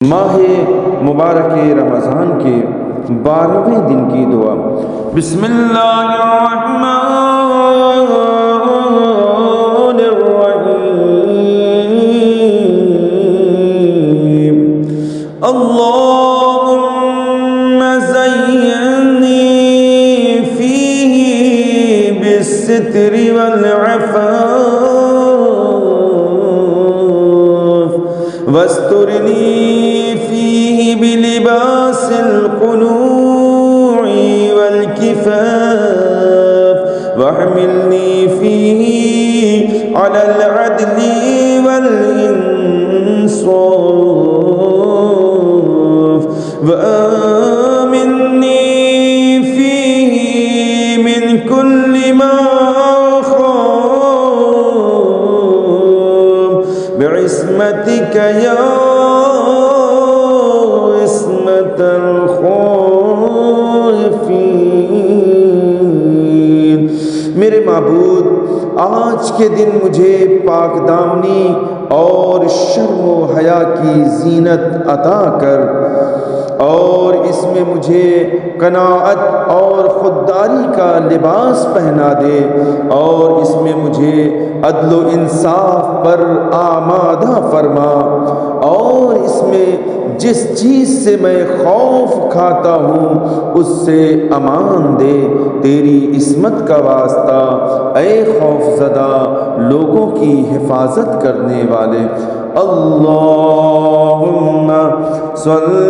माह मुबारक रमज़ान के 12वें दिन की दुआ। बिस्मिल्लाहिर्रहमानिर्रहीम। अल्लाहुम्मा ज़य्यिनी फ़ीही बिस्सित्रि वल अफ़ाफ़ वस्तुरनी फ़ीही बिलिबासिल क़ुनू'i वल किफ़ाफ़ वहमिलनी फ़ीही अलल अदली वल इंसाफ़ वआमिन्नी फ़ीही मिन कुल्लि मा ख़ाफ़ बिइस्मतिका या इस्मतल ख़ाइफ़ीन। मेरे माबूद, आज के दिन मुझे पाक दामनी और शर्म व हया की ज़ीनत अता कर और इसमें मुझे कनाअत और खुददारी का लिबास पहना दे और इसमें मुझे अदल व इंसाफ पर आमादा फरमा और इसमें जिस चीज़ से मैं खौफ खाता हूँ उससे अमान दे। तेरी इस्मत का वास्ता ऐ खौफज़दा लोगों की हिफाजत करने वाले। अल्लाहुम्मा सल्लि